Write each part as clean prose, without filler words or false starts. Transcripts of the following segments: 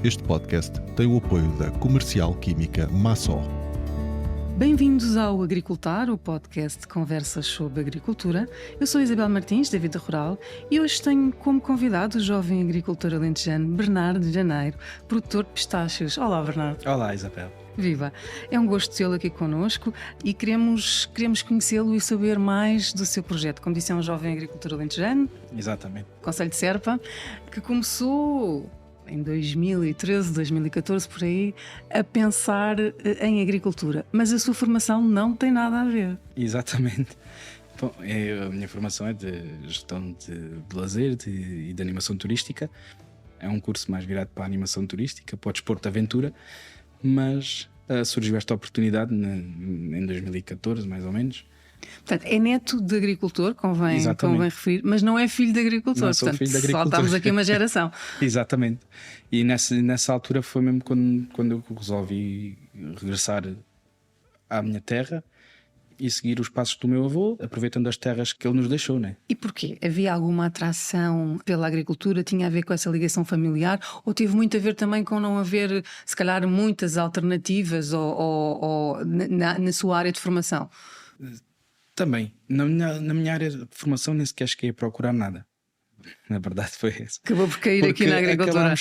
Este podcast tem o apoio da Comercial Química Massó. Bem-vindos ao Agricultar, o podcast de conversas sobre agricultura. Eu sou Isabel Martins, da Vida Rural, e hoje tenho como convidado o jovem agricultor alentejano Bernardo Janeiro, produtor de pistácios. Olá, Bernardo. Olá, Isabel. Viva! É um gosto tê-lo aqui connosco e queremos conhecê-lo e saber mais do seu projeto. Como disse, é um jovem agricultor alentejano. Exatamente. Concelho de Serpa, que começou em 2013, 2014, por aí, a pensar em agricultura. Mas a sua formação não tem nada a ver. Exatamente. Bom, a minha formação é de gestão de lazer e de animação turística. É um curso mais virado para a animação turística, para o desporto de aventura, mas surgiu esta oportunidade em 2014, mais ou menos. Portanto, é neto de agricultor, convém referir, mas não é filho de agricultor. Não sou portanto, filho de agricultor. Saltámos aqui uma geração. Exatamente. E nessa altura foi mesmo quando eu resolvi regressar à minha terra e seguir os passos do meu avô, aproveitando as terras que ele nos deixou, né? E porquê? Havia alguma atração pela agricultura? Tinha a ver com essa ligação familiar? Ou teve muito a ver também com não haver, se calhar, muitas alternativas na sua área de formação? Também. Na minha área de formação nem sequer cheguei a procurar nada. Na verdade foi essa. Acabou por cair aqui na agricultura.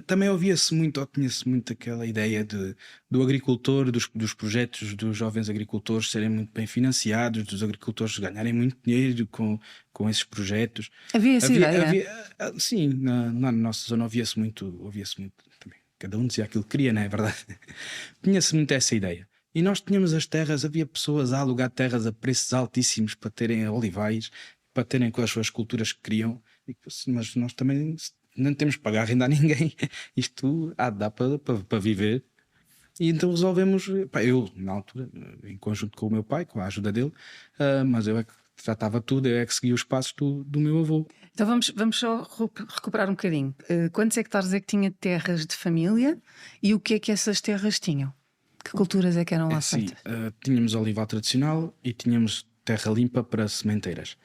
Também ouvia-se muito, ou tinha-se muito aquela ideia do agricultor, dos projetos dos jovens agricultores serem muito bem financiados, dos agricultores ganharem muito dinheiro com esses projetos. Havia essa ideia? Sim, na nossa zona ouvia-se muito também. Cada um dizia aquilo que queria, não é verdade? Tinha-se muito essa ideia. E nós tínhamos as terras, havia pessoas a alugar terras a preços altíssimos para terem olivais, para terem com as suas culturas que queriam, mas nós também não temos que pagar renda a ninguém. Isto dá para viver. E então resolvemos, eu na altura, em conjunto com o meu pai, com a ajuda dele, mas eu é que tratava tudo, eu é que seguia os passos do meu avô. Então vamos só recuperar um bocadinho. Quantos hectares é que tinha terras de família e o que é que essas terras tinham? Que culturas é que eram lá feitas? Tínhamos olival tradicional e tínhamos terra limpa para sementeiras.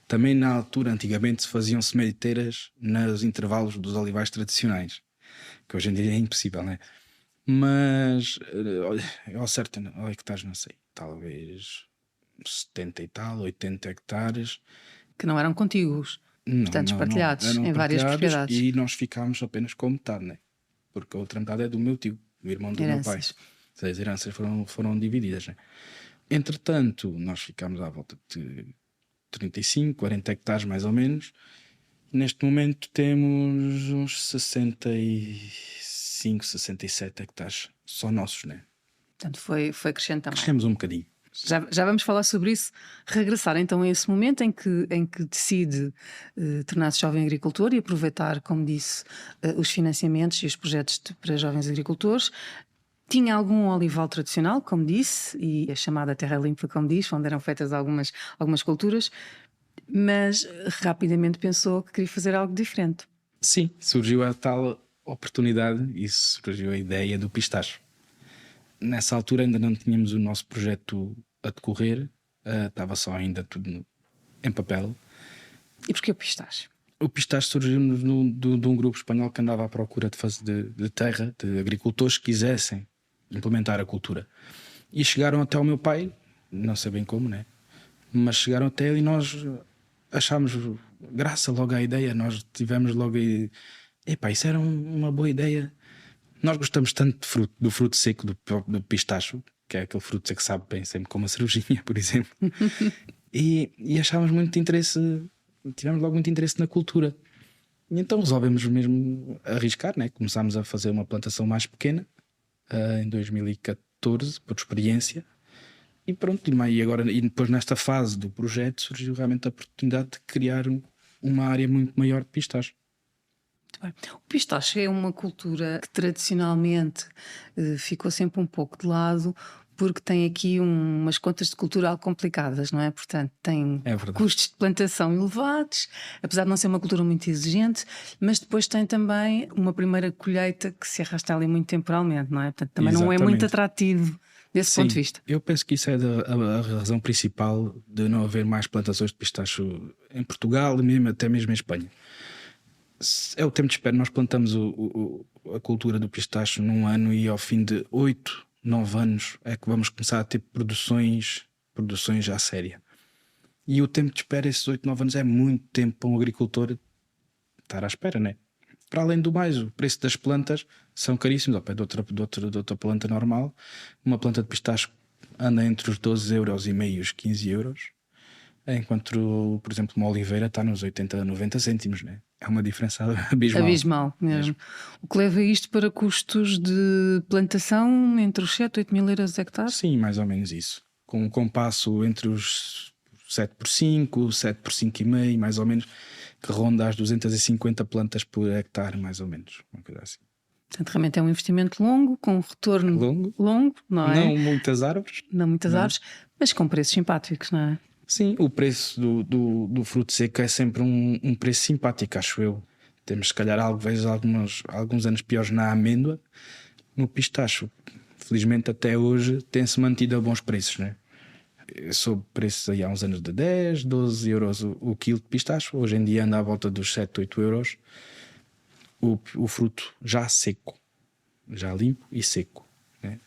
Também na altura, antigamente, se faziam sementeiras nos intervalos dos olivais tradicionais, que hoje em dia é impossível, não é? Mas, ao certo, hectares, não sei, talvez 70 e tal, 80 hectares. Que não eram contíguos, portanto espartilhados em várias propriedades. E nós ficámos apenas com metade, não é? Porque a outra metade é do meu tio, o irmão do meu pai. As heranças foram divididas, né? Entretanto, nós ficámos à volta de 35, 40 hectares mais ou menos. Neste momento temos uns 65, 67 hectares só nossos, né? Portanto, foi crescendo também. Crescemos um bocadinho. Já vamos falar sobre isso. Regressar então a esse momento em que decide tornar-se jovem agricultor e aproveitar, como disse, os financiamentos e os projetos para jovens agricultores. Tinha algum olival tradicional, como disse, e a chamada terra limpa, como diz, onde eram feitas algumas culturas, mas rapidamente pensou que queria fazer algo diferente. Sim, surgiu a tal oportunidade e surgiu a ideia do pistacho. Nessa altura ainda não tínhamos o nosso projeto a decorrer, estava só ainda tudo em papel. E porquê o pistache? O pistache surgiu de um grupo espanhol que andava à procura de terra, de agricultores que quisessem implementar a cultura. E chegaram até ao meu pai, não sei bem como, né? Mas chegaram até ele e nós achámos graça logo à ideia. Nós tivemos logo isso era uma boa ideia. Nós gostamos tanto do fruto seco do pistacho, que é aquele fruto seco que sabe bem, sempre como a cervejinha, por exemplo. e achávamos muito interesse, tivemos logo muito interesse na cultura. E então resolvemos mesmo arriscar, né? Começámos a fazer uma plantação mais pequena em 2014, por experiência. E pronto, e depois nesta fase do projeto surgiu realmente a oportunidade de criar uma área muito maior de pistache. O pistache é uma cultura que tradicionalmente ficou sempre um pouco de lado, porque tem aqui umas contas de cultural complicadas, não é? Portanto, tem custos de plantação elevados, apesar de não ser uma cultura muito exigente, mas depois tem também uma primeira colheita que se arrasta ali muito temporalmente, não é? Portanto, também não é muito atrativo desse ponto de vista. Eu penso que isso é a razão principal de não haver mais plantações de pistacho em Portugal e até mesmo em Espanha. É o tempo de espera. Nós plantamos a cultura do pistacho num ano e ao fim de 8, 9 anos é que vamos começar a ter produções à séria. E o tempo de espera, esses 8, 9 anos, é muito tempo para um agricultor estar à espera, né? Para além do mais, o preço das plantas são caríssimos. Ao pé de outra planta normal, uma planta de pistacho anda entre os 12,5 € e os 15 €, enquanto, por exemplo, uma oliveira está nos 80, 90 cêntimos, né? É uma diferença abismal. Abismal mesmo. O que leva isto para custos de plantação entre os 7 e 8 mil euros hectare? Sim, mais ou menos isso. Com um compasso entre os 7 por 5, 7 por 5,5, mais ou menos, que ronda as 250 plantas por hectare, mais ou menos. Uma coisa assim. Portanto, realmente é um investimento longo, com um retorno longo, não é? Não muitas árvores. Não muitas árvores, mas com preços simpáticos, não é? Sim, o preço do fruto seco é sempre um preço simpático, acho eu. Temos, se calhar, alguns anos piores na amêndoa. No pistacho, felizmente, até hoje, tem-se mantido a bons preços, né? Sob preços aí há uns anos de 10, 12 euros o quilo de pistacho. Hoje em dia anda à volta dos 7, 8 euros. O fruto já seco, já limpo e seco, né?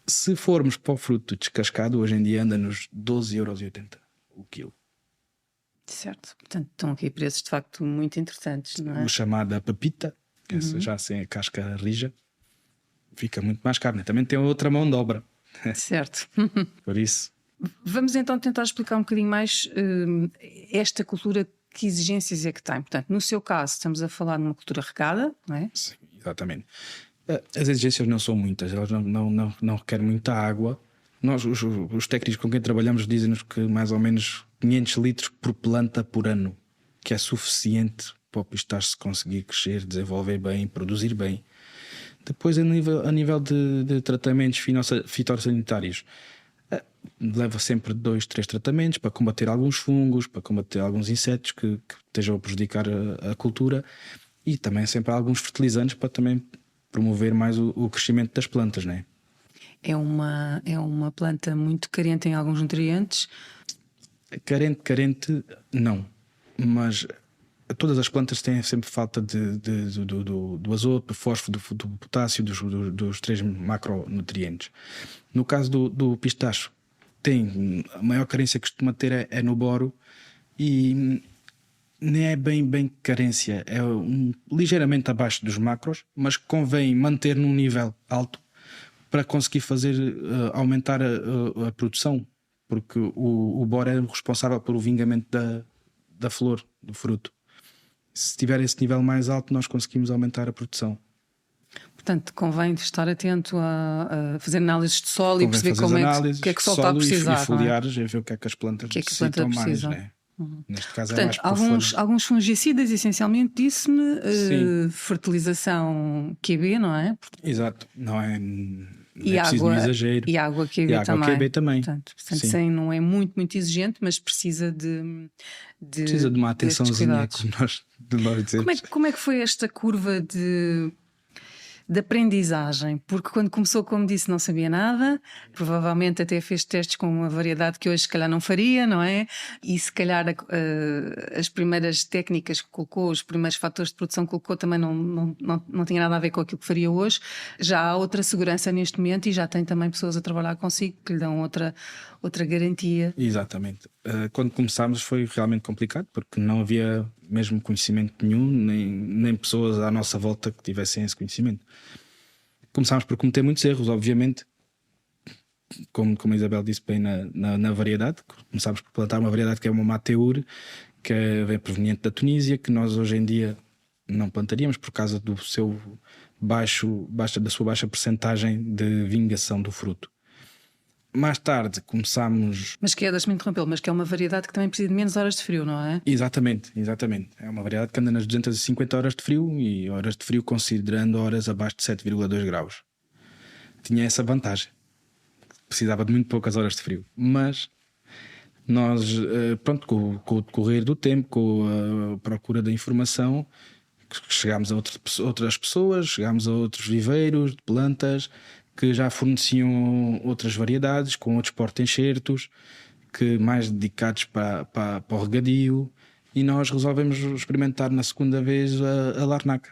Se formos para o fruto descascado, hoje em dia anda nos 12,80 € o quilo. Certo. Portanto, estão aqui preços de facto muito interessantes, não é? O chamada pepita, essa já sem a casca rija, fica muito mais caro, né? Também tem outra mão de obra. Certo. Por isso. Vamos então tentar explicar um bocadinho mais esta cultura, que exigências é que tem. Portanto, no seu caso, estamos a falar de uma cultura regada, não é? Sim, exatamente. As exigências não são muitas, elas não requerem muita água. Nós, os técnicos com quem trabalhamos, dizem-nos que mais ou menos 500 litros por planta por ano, que é suficiente para o pistache se conseguir crescer, desenvolver bem, produzir bem. Depois, a nível de tratamentos fitossanitários, leva sempre 2, 3 tratamentos para combater alguns fungos, para combater alguns insetos que estejam a prejudicar a cultura, e também sempre há alguns fertilizantes para também promover mais o crescimento das plantas, não é? É uma planta muito carente em alguns nutrientes. Carente não, mas todas as plantas têm sempre falta do azoto, do fósforo, do potássio, dos 3 macronutrientes. No caso do pistacho, a maior carência que costuma ter é no boro, e nem é bem carência, é ligeiramente abaixo dos macros, mas convém manter num nível alto para conseguir fazer aumentar a produção, porque o boro é responsável pelo vingamento da flor, do fruto. Se tiver esse nível mais alto, nós conseguimos aumentar a produção. Portanto, convém estar atento a fazer análises de solo e perceber o que é que o solo está a precisar. E foliares, a ver o que é que as plantas necessitam mais, né? Neste caso, portanto, é mais alguns fungicidas, essencialmente, disse-me, fertilização QB, não é? Exato, não é preciso de exagero. E água QB também. Portanto, sim, não é muito exigente, mas precisa de uma atençãozinha, como nós dizemos. Como é que foi esta curva de aprendizagem? Porque quando começou, como disse, não sabia nada, provavelmente até fez testes com uma variedade que hoje se calhar não faria, não é? E se calhar as primeiras técnicas que colocou, os primeiros fatores de produção que colocou também não tinha nada a ver com aquilo que faria hoje. Já há outra segurança neste momento e já tem também pessoas a trabalhar consigo que lhe dão outra garantia. Exatamente. Quando começámos foi realmente complicado, porque não havia mesmo conhecimento nenhum, nem pessoas à nossa volta que tivessem esse conhecimento. Começámos por cometer muitos erros, obviamente, como a Isabel disse bem na variedade. Começámos por plantar uma variedade que é uma Mateur, que é proveniente da Tunísia, que nós hoje em dia não plantaríamos por causa da sua baixa percentagem de vingação do fruto. Mais tarde começámos... Mas deixa-me interrompê-lo, mas que é uma variedade que também precisa de menos horas de frio, não é? Exatamente. É uma variedade que anda nas 250 horas de frio, e horas de frio considerando horas abaixo de 7,2 graus. Tinha essa vantagem. Precisava de muito poucas horas de frio. Mas nós, com o decorrer do tempo, com a procura da informação, chegámos a outras pessoas, chegámos a outros viveiros de plantas que já forneciam outras variedades, com outros porta-enxertos, que mais dedicados para o regadio, e nós resolvemos experimentar na segunda vez a larnaca,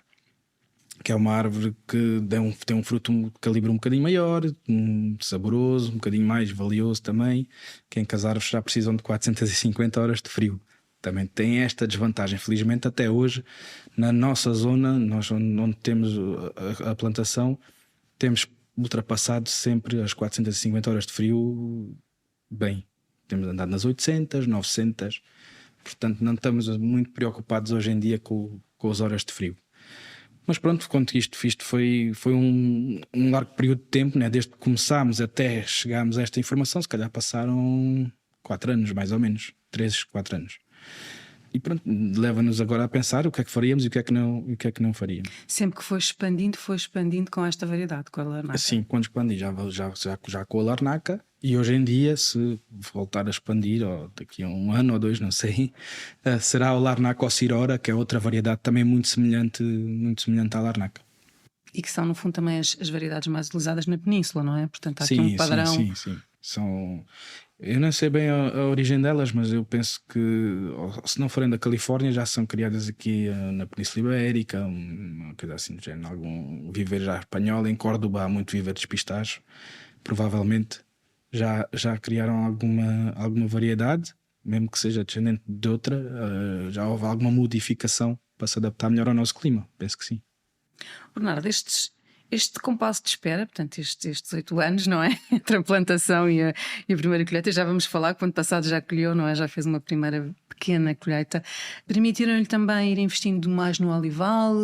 que é uma árvore que tem um fruto de calibre um bocadinho maior, saboroso, um bocadinho mais valioso também, que em que as árvores já precisam de 450 horas de frio. Também tem esta desvantagem. Felizmente, até hoje, na nossa zona, nós onde temos a plantação, temos ultrapassado sempre as 450 horas de frio bem. Temos andado nas 800, 900. Portanto, não estamos muito preocupados hoje em dia com as horas de frio. Mas pronto, quanto isto foi um largo período de tempo, né? Desde que começámos até chegarmos a esta informação, se calhar passaram 4 anos, mais ou menos. 3, 4 anos. E pronto, leva-nos agora a pensar o que é que faríamos e o que é que não faríamos. Sempre que foi expandindo com esta variedade, com a larnaca. Sim, quando expandi já com a larnaca, e hoje em dia, se voltar a expandir, ou daqui a 1 ano ou 2, não sei, será o larnaca ou cirora, que é outra variedade também muito semelhante à larnaca. E que são, no fundo, também as variedades mais utilizadas na península, não é? Portanto, há aqui um padrão. Sim. Eu não sei bem a origem delas, mas eu penso que, se não forem da Califórnia, já são criadas aqui na Península Ibérica, uma coisa assim do género, algum viver já espanhol. Em Córdoba há muito viver de pistacho. Provavelmente já criaram alguma variedade, mesmo que seja descendente de outra. Já houve alguma modificação para se adaptar melhor ao nosso clima. Penso que sim. Bernardo, este compasso de espera, portanto, estes 8 anos, não é? Entre a plantação e a primeira colheita, já vamos falar que o ano passado já colheu, não é? Já fez uma primeira pequena colheita. Permitiram-lhe também ir investindo mais no olival,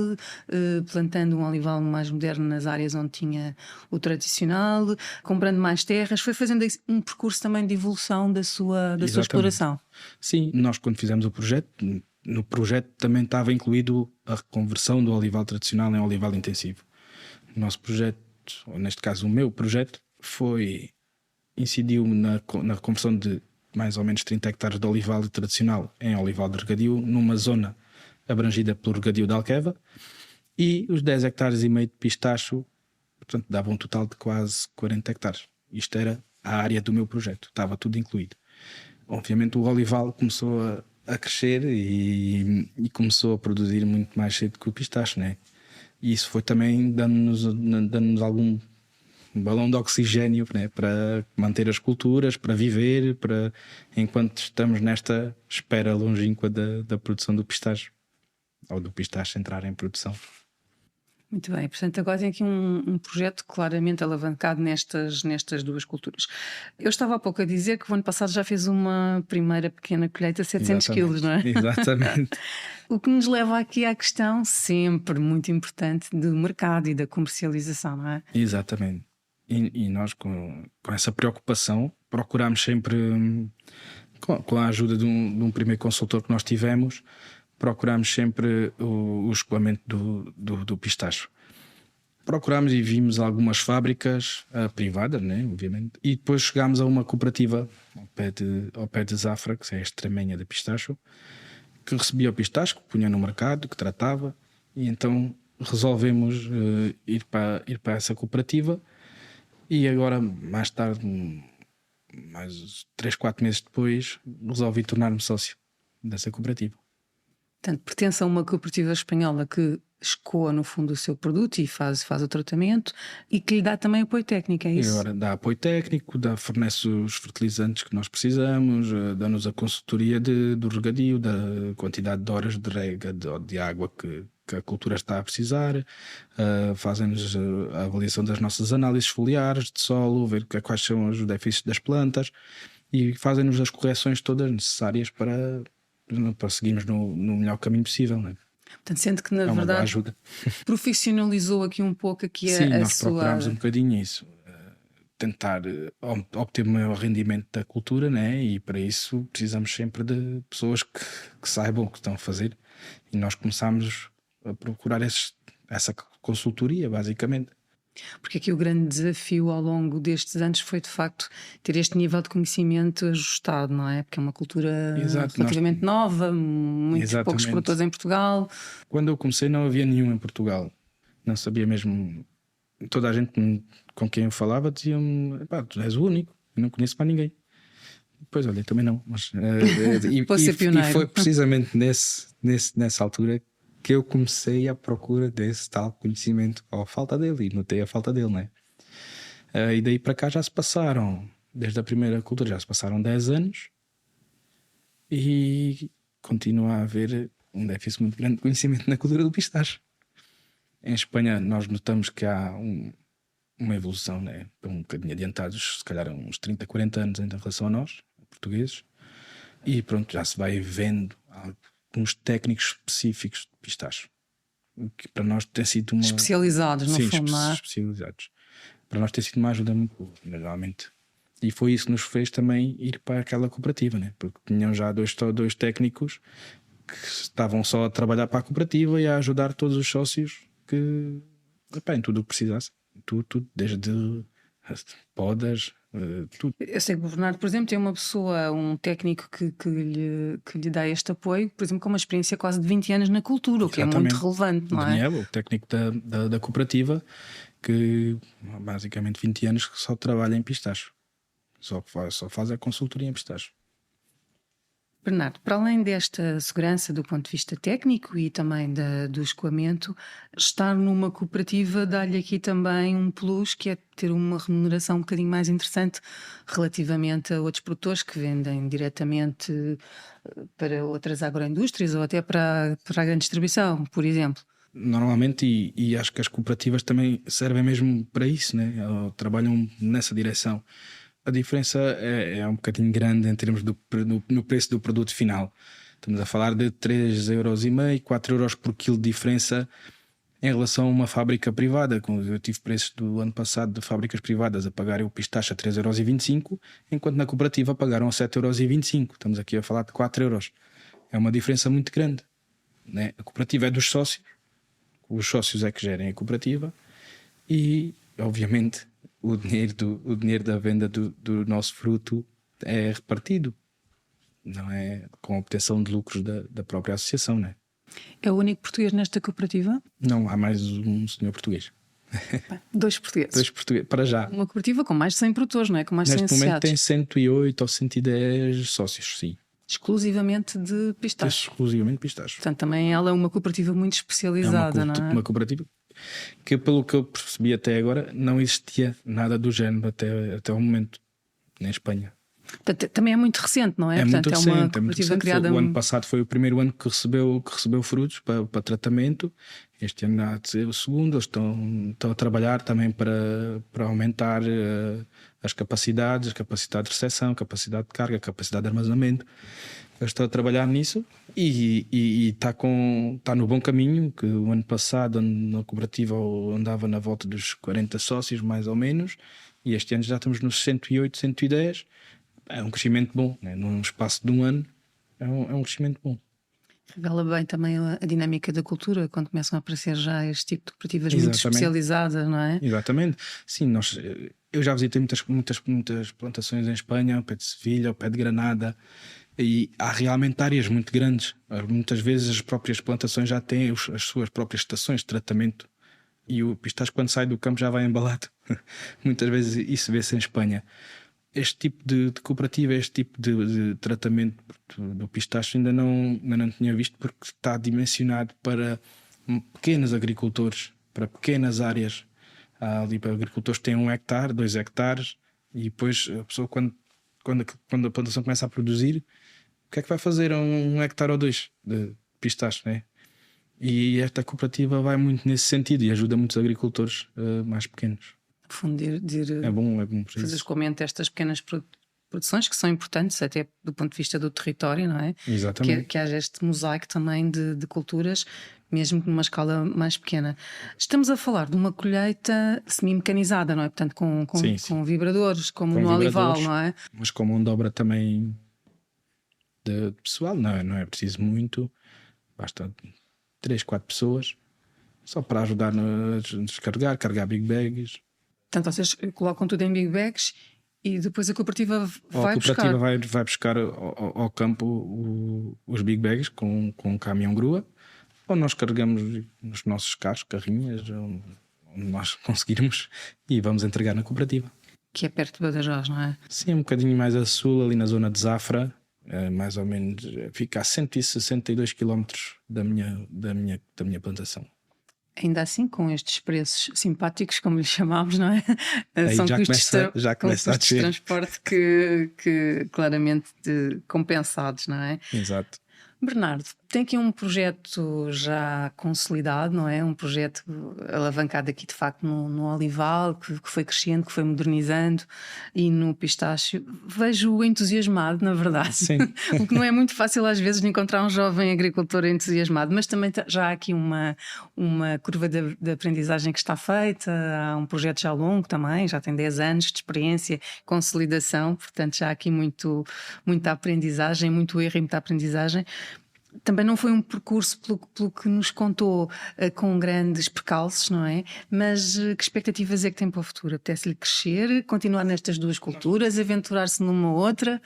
plantando um olival mais moderno nas áreas onde tinha o tradicional, comprando mais terras. Foi fazendo um percurso também de evolução da sua exploração. Sim, nós quando fizemos o projeto, no projeto também estava incluído a reconversão do olival tradicional em olival intensivo. O nosso projeto, ou neste caso o meu projeto, incidiu na reconversão de mais ou menos 30 hectares de olival tradicional em olival de regadio, numa zona abrangida pelo regadio de Alqueva, e os 10 hectares e meio de pistacho, portanto dava um total de quase 40 hectares. Isto era a área do meu projeto, estava tudo incluído. Obviamente o olival começou a crescer e começou a produzir muito mais cedo que o pistacho, né? E isso foi também dando-nos algum balão de oxigênio, né? Para manter as culturas, para viver, enquanto estamos nesta espera longínqua da produção do pistacho, ou do pistacho entrar em produção. Muito bem, portanto agora tem aqui um projeto claramente alavancado nestas duas culturas. Eu estava há pouco a dizer que o ano passado já fez uma primeira pequena colheita de 700 quilos, não é? Exatamente. O que nos leva aqui à questão sempre muito importante do mercado e da comercialização, não é? Exatamente. E nós com essa preocupação procuramos sempre, com a ajuda de um primeiro consultor que nós tivemos, procuramos sempre o escoamento do pistacho. Procurámos e vimos algumas fábricas privadas, né, obviamente, e depois chegámos a uma cooperativa ao pé de Zafra, que é a Extremenha de Pistacho, que recebia o pistacho, que punha no mercado, que tratava, e então resolvemos ir para essa cooperativa. E agora, mais tarde, mais 3, 4 meses depois, resolvi tornar-me sócio dessa cooperativa. Portanto, pertence a uma cooperativa espanhola que escoa no fundo o seu produto e faz o tratamento e que lhe dá também apoio técnico, é isso? E agora dá apoio técnico, fornece os fertilizantes que nós precisamos, dá-nos a consultoria do regadio, da quantidade de horas de rega, de água que a cultura está a precisar, fazem-nos a avaliação das nossas análises foliares de solo, ver quais são os déficits das plantas e fazem-nos as correções todas necessárias para seguirmos no melhor caminho possível, não é? Portanto, sente que na verdade ajuda. Profissionalizou aqui um pouco aqui Sim, nós sua... procurámos um bocadinho isso, tentar obter o maior rendimento da cultura, né? E para isso precisamos sempre de pessoas que saibam o que estão a fazer, e nós começámos a procurar essa consultoria, basicamente. Porque aqui o grande desafio ao longo destes anos foi de facto ter este nível de conhecimento ajustado, não é? Porque é uma cultura relativamente nova, muito poucos produtores em Portugal. Quando eu comecei não havia nenhum em Portugal, não sabia mesmo. Toda a gente com quem eu falava dizia-me: tu és o único, eu não conheço mais ninguém. Pois olha, também não. Mas, Vou ser pioneiro. e foi precisamente nessa altura que eu comecei à procura desse tal conhecimento, ou a falta dele, e notei a falta dele, né? E daí para cá já se passaram, desde a primeira cultura, já se passaram 10 anos e continua a haver um déficit muito grande de conhecimento na cultura do pistache. Em Espanha nós notamos que há uma evolução, né? Um bocadinho adiantados, se calhar uns 30, 40 anos em relação a nós, portugueses, e pronto, já se vai vendo alguns técnicos específicos de pistache, que para nós tem sido uma... Especializados, no Sim, fundo, não é? especializados. Para nós tem sido uma ajuda muito boa, normalmente. E foi isso que nos fez também ir para aquela cooperativa, né? Porque tinham já dois técnicos que estavam só a trabalhar para a cooperativa e a ajudar todos os sócios que, epá, em tudo o que precisasse. Tudo, desde podas, tudo. Eu sei que o Bernardo, por exemplo, tem uma pessoa, um técnico que lhe dá este apoio, por exemplo, com uma experiência quase de 20 anos na cultura, o que é muito relevante, não é? Daniel, o técnico da cooperativa, que basicamente 20 anos que só trabalha em pistacho. Só faz a consultoria em pistacho. Bernardo, para além desta segurança do ponto de vista técnico e também do escoamento, estar numa cooperativa dá-lhe aqui também um plus, que é ter uma remuneração um bocadinho mais interessante relativamente a outros produtores que vendem diretamente para outras agroindústrias ou até para a grande distribuição, por exemplo. Normalmente, e acho que as cooperativas também servem mesmo para isso, né? Trabalham nessa direção. A diferença é um bocadinho grande em termos no preço do produto final. Estamos a falar de 3,5€, 4€ por quilo de diferença em relação a uma fábrica privada. Eu tive preços do ano passado de fábricas privadas a pagarem o pistache a 3,25€, enquanto na cooperativa pagaram a 7,25€. Estamos aqui a falar de 4€. É uma diferença muito grande, né? A cooperativa é dos sócios, os sócios é que gerem a cooperativa e, obviamente, o dinheiro da venda do nosso fruto é repartido, não é com a obtenção de lucros da própria associação, né? É o único português nesta cooperativa? Não, há mais um senhor português. Dois portugueses, para já. uma cooperativa com mais de 100 produtores, não é? Com mais de 100 Neste momento associados. tem 108 ou 110 sócios, sim. Exclusivamente de pistache. Exclusivamente pistache. Portanto, também ela é uma cooperativa muito especializada, não é? Uma cooperativa que, pelo que eu percebi até agora, não existia nada do género até o momento, na Espanha. Portanto, também é muito recente, não é? É Portanto, muito recente, uma cooperativa criada... O ano passado foi o primeiro ano que recebeu frutos para tratamento. Este ano há de ser o segundo. Eles estão a trabalhar também para aumentar as capacidades, a capacidade de recepção, capacidade de carga, capacidade de armazenamento. Eles estão a trabalhar nisso e está no bom caminho. Que o ano passado na cooperativa andava na volta dos 40 sócios, mais ou menos, e este ano já estamos nos 108, 110. É um crescimento bom, né? Num espaço de um ano é um crescimento bom. Revela bem também a dinâmica da cultura, quando começam a aparecer já este tipo de cooperativas muito especializadas, não é? Exatamente. Sim, eu já visitei muitas plantações em Espanha, ao pé de Sevilha, ao pé de Granada, e há realmente áreas muito grandes. Muitas vezes as próprias plantações já têm as suas próprias estações de tratamento e o pistache, quando sai do campo, já vai embalado. Muitas vezes isso vê-se em Espanha. Este tipo de cooperativa, este tipo de tratamento do pistache ainda não tinha visto, porque está dimensionado para pequenos agricultores, para pequenas áreas. Há ali para agricultores que têm 1 hectare, 2 hectares, e depois a pessoa, quando a plantação começa a produzir, o que é que vai fazer a 1 hectare ou 2 de pistache, né? E esta cooperativa vai muito nesse sentido e ajuda muitos agricultores mais pequenos. Fundir, É bom fazer escoamento destas pequenas produções que são importantes até do ponto de vista do território, não é? Exatamente. Que haja este mosaico também de culturas, mesmo numa escala mais pequena. Estamos a falar de uma colheita semi-mecanizada, não é? Portanto, com vibradores, como no olival, não é? Mas com mão de obra também de pessoal, não é preciso muito, basta 3, 4 pessoas só para ajudar a descarregar, carregar big bags. Portanto, vocês colocam tudo em big bags e depois a cooperativa vai buscar. A cooperativa vai buscar ao campo os big bags com um caminhão grua, ou nós carregamos nos nossos carros, carrinhas, onde nós conseguirmos, e vamos entregar na cooperativa. que é perto de Badajoz, não é? Sim, um bocadinho mais a sul, ali na zona de Zafra, mais ou menos, fica a 162 quilómetros da minha plantação. Ainda assim, com estes preços simpáticos, como lhe chamámos, não é? Aí São já custos, começa a custos de descer. transporte que claramente compensados, não é? Exato. Bernardo, tem aqui um projeto já consolidado, não é? Um projeto alavancado aqui de facto no olival, que foi crescendo, que foi modernizando, e no pistácio. Vejo-o entusiasmado, na verdade. Sim. O que não é muito fácil às vezes de encontrar um jovem agricultor entusiasmado, mas também já há aqui uma curva de aprendizagem que está feita, há um projeto já longo também, já tem 10 anos de experiência, consolidação, portanto já há aqui muita aprendizagem, muito erro e muita aprendizagem. Também não foi um percurso, pelo que nos contou, com grandes percalços, não é? Mas que expectativas é que tem para o futuro? Apetece-lhe crescer, continuar nestas duas culturas, aventurar-se numa outra?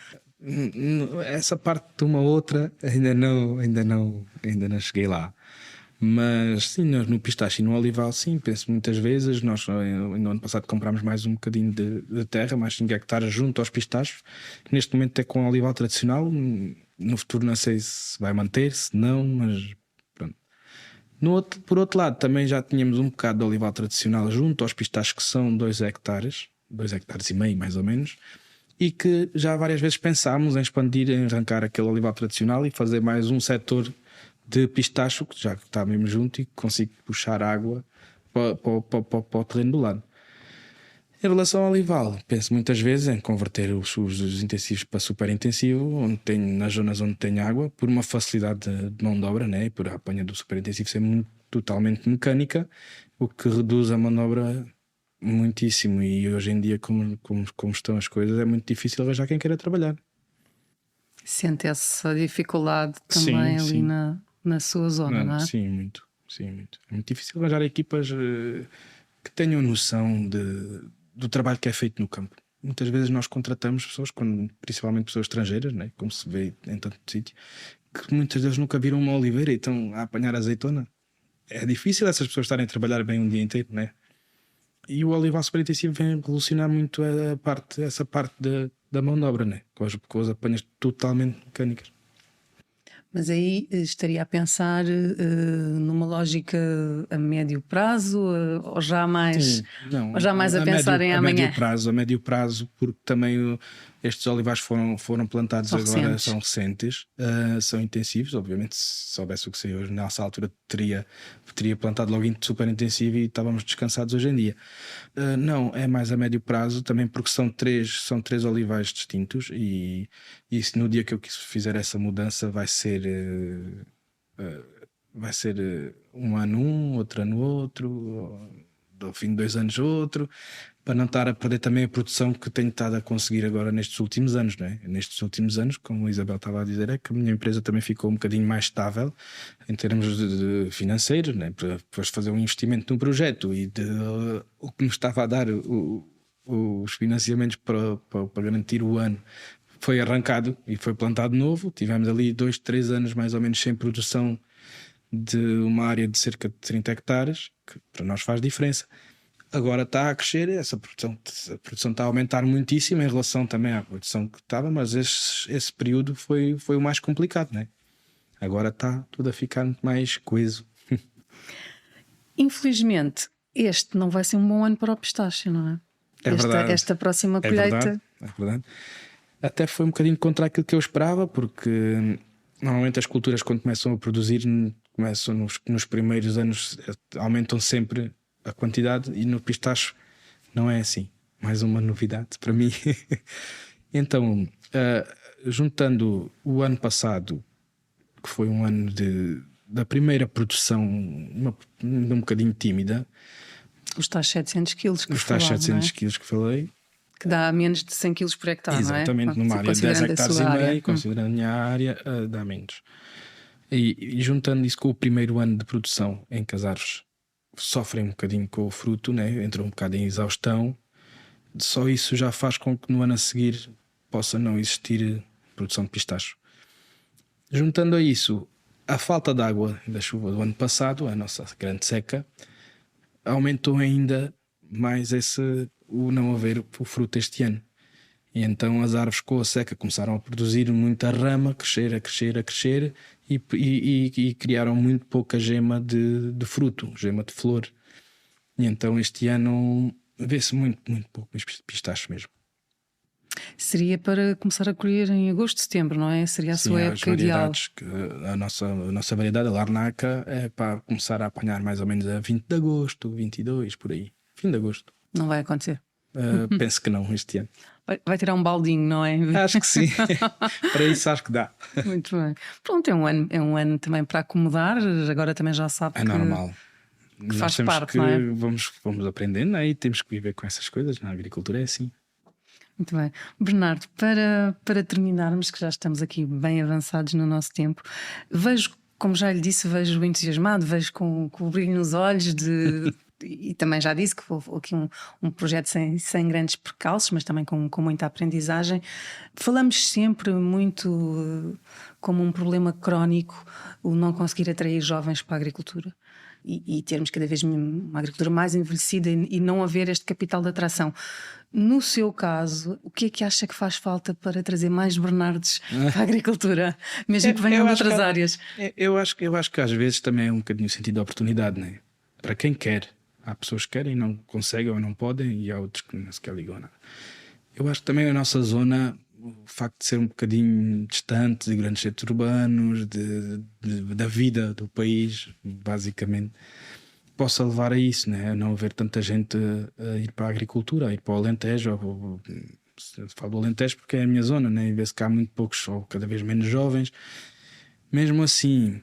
Essa parte de uma outra ainda não cheguei lá. Mas sim, nós no pistache e no olival, sim, penso muitas vezes. Nós no ano passado comprámos mais um bocadinho de terra, mais 5 hectares junto aos pistachos. Neste momento é com olival tradicional. No futuro não sei se vai manter, se não, mas pronto. Por outro lado, também já tínhamos um bocado de olival tradicional junto aos pistachos, que são 2 hectares, 2,5 hectares mais ou menos, e que já várias vezes pensámos em expandir, em arrancar aquele olival tradicional e fazer mais um setor de pistacho, que já está mesmo junto e que consigo puxar água para o terreno do lado. Em relação ao olival, penso muitas vezes em converter os intensivos para super intensivo, nas zonas onde tem água, por uma facilidade de mão de obra, né? Por a apanha do super intensivo ser totalmente mecânica, o que reduz a mão de obra muitíssimo. E hoje em dia, como estão as coisas, é muito difícil arranjar quem queira trabalhar. Sente essa dificuldade também Sim, ali sim. na sua zona, não é? Sim, muito. Sim, muito. É muito difícil arranjar equipas que tenham noção do trabalho que é feito no campo. Muitas vezes nós contratamos pessoas, principalmente pessoas estrangeiras, né? Como se vê em tanto sítio, que muitas vezes nunca viram uma oliveira e estão a apanhar azeitona. É difícil essas pessoas estarem a trabalhar bem um dia inteiro, né? E o olival super intensivo vem revolucionar muito essa parte da mão de obra, né? Com as apanhas totalmente mecânicas. Mas aí estaria a pensar numa lógica a médio prazo, ou já mais, Sim, não, ou já mais a pensar em amanhã? A médio prazo, porque também estes olivais foram plantados São agora, recentes. são recentes, são intensivos. Obviamente, se soubesse o que sei hoje, nessa altura teria plantado logo super intensivo e estávamos descansados hoje em dia. Não, é mais a médio prazo, também porque são três olivais distintos e se no dia que eu fizer essa mudança vai ser um ano outro ano outro, ao fim de 2 anos outro, para não estar a perder também a produção que tenho estado a conseguir agora nestes últimos anos, não é? Nestes últimos anos, como a Isabel estava a dizer, é que a minha empresa também ficou um bocadinho mais estável em termos de financeiros, não é? Para depois fazer um investimento num projeto e o que nos estava a dar os financiamentos para garantir o ano foi arrancado e foi plantado novo. Tivemos ali 2, 3 anos mais ou menos sem produção de uma área de cerca de 30 hectares, que para nós faz diferença. Agora está a crescer, a produção está a aumentar muitíssimo em relação também à produção que estava, mas esse período foi o mais complicado, né? Agora está tudo a ficar muito mais coeso. Infelizmente, este não vai ser um bom ano para o pistácio, não é? É verdade. Esta próxima É colheita. verdade. Até foi um bocadinho contra aquilo que eu esperava, porque normalmente as culturas, quando começam a produzir, começam nos primeiros anos, aumentam sempre a quantidade, e no pistacho não é assim. Mais uma novidade para mim. Então, juntando o ano passado, que foi um ano da primeira produção, um bocadinho tímida, Os tais 700 quilos que os tais falava, 700 não é? quilos que falei. Que dá menos de 100 quilos por hectare, Exatamente, não é? numa área de 10 Considerando a hectares sua e área. meio, considerando a minha área, dá menos. E juntando isso com o primeiro ano de produção em que as árvores sofrem um bocadinho com o fruto, né? Entram um bocado em exaustão, só isso já faz com que no ano a seguir possa não existir produção de pistacho. Juntando a isso a falta de água da chuva do ano passado, a nossa grande seca, aumentou ainda mais o não haver o fruto este ano. E então as árvores com a seca começaram a produzir muita rama, a crescer e criaram muito pouca gema de fruto, gema de flor. E então este ano vê-se muito pouco pistache mesmo. Seria para começar a colher em agosto, setembro, não é? Seria a Sim, sua as época ideal. variedades, a nossa variedade, a Larnaca, é para começar a apanhar mais ou menos a 20 de agosto, 22, por aí. Fim de agosto. Não vai acontecer. Penso que não este ano. Vai tirar um baldinho, não é? Acho que sim. Para isso acho que dá. Muito bem. Pronto, é um ano também para acomodar. Agora também já sabe É normal. que faz temos parte, que, não é? vamos aprendendo, né? E temos que viver com essas coisas. Na agricultura é assim. Muito bem. Bernardo, para terminarmos, que já estamos aqui bem avançados no nosso tempo, vejo, como já lhe disse, vejo entusiasmado, vejo com o brilho nos olhos e também já disse que houve aqui um projeto sem grandes percalços, mas também com muita aprendizagem. Falamos sempre muito como um problema crónico o não conseguir atrair jovens para a agricultura e termos cada vez uma agricultura mais envelhecida e não haver este capital de atração. No seu caso, o que é que acha que faz falta para trazer mais Bernardos para a agricultura, mesmo que venham de outras áreas? Eu acho que às vezes também é um bocadinho o sentido de oportunidade, né? Para quem quer. Há pessoas que querem e não conseguem ou não podem, e há outros que não sequer ligam nada. Eu acho que também a nossa zona, o facto de ser um bocadinho distante de grandes centros urbanos, da vida do país, basicamente, possa levar a isso, né? A não haver tanta gente a ir para a agricultura, a ir para o Alentejo. Eu falo do Alentejo porque é a minha zona, né? E vê-se que há muito poucos ou cada vez menos jovens. Mesmo assim,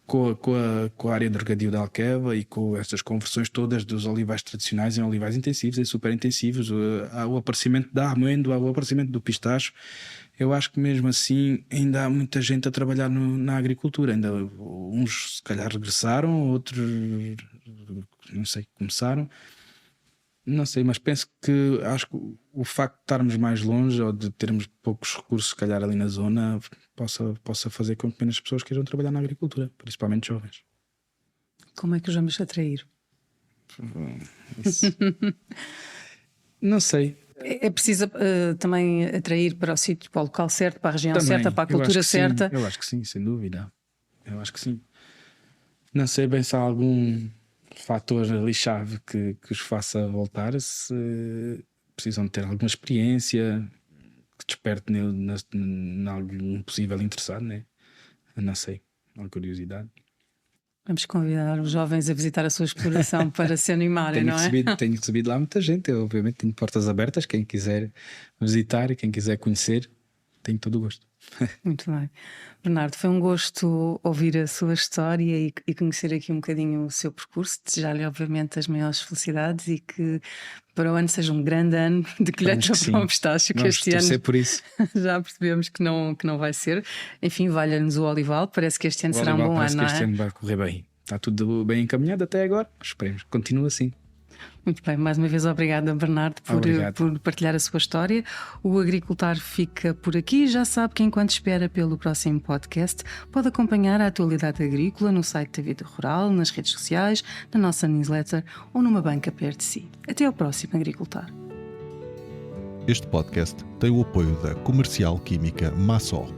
com a área de regadio da Alqueva e com estas conversões todas dos olivais tradicionais em olivais intensivos, em super intensivos, o aparecimento da amêndoa, o aparecimento do pistacho, eu acho que mesmo assim ainda há muita gente a trabalhar na agricultura. Ainda uns se calhar regressaram, outros não sei, começaram. Não sei, mas penso que acho que o facto de estarmos mais longe ou de termos poucos recursos, se calhar ali na zona, possa fazer com que menos pessoas queiram trabalhar na agricultura, principalmente jovens. Como é que os vamos atrair? Não sei. É preciso também atrair para o sítio, para o local certo, para a região Também, certa, para a cultura certa. Eu acho que sim, sem dúvida. Eu acho que sim. Não sei bem se há algum fator ali chave que os faça voltar, se precisam de ter alguma experiência que desperte em algum possível interessado, né? Não sei, alguma curiosidade. Vamos convidar os jovens a visitar a sua exploração para se animarem, não é? Tenho recebido lá muita gente. Eu, obviamente, tenho portas abertas. Quem quiser visitar e quem quiser conhecer, tenho todo o gosto. Muito bem. Bernardo, foi um gosto ouvir a sua história e conhecer aqui um bocadinho o seu percurso. Desejar-lhe, obviamente, as maiores felicidades e que para o ano seja um grande ano de colheita para o pistacho, que este ano por isso. já percebemos que não vai ser. Enfim, valha-nos o olival. Parece que este ano será um bom ano, não é? Este ano vai correr bem. Está tudo bem encaminhado até agora. Esperemos que continue assim. Muito bem, mais uma vez obrigada, Bernardo, por partilhar a sua história. O Agricultar fica por aqui. Já sabe que enquanto espera pelo próximo podcast, pode acompanhar a atualidade agrícola no site da Vida Rural, nas redes sociais, na nossa newsletter ou numa banca perto de si. Até ao próximo Agricultar. Este podcast tem o apoio da Comercial Química Massó.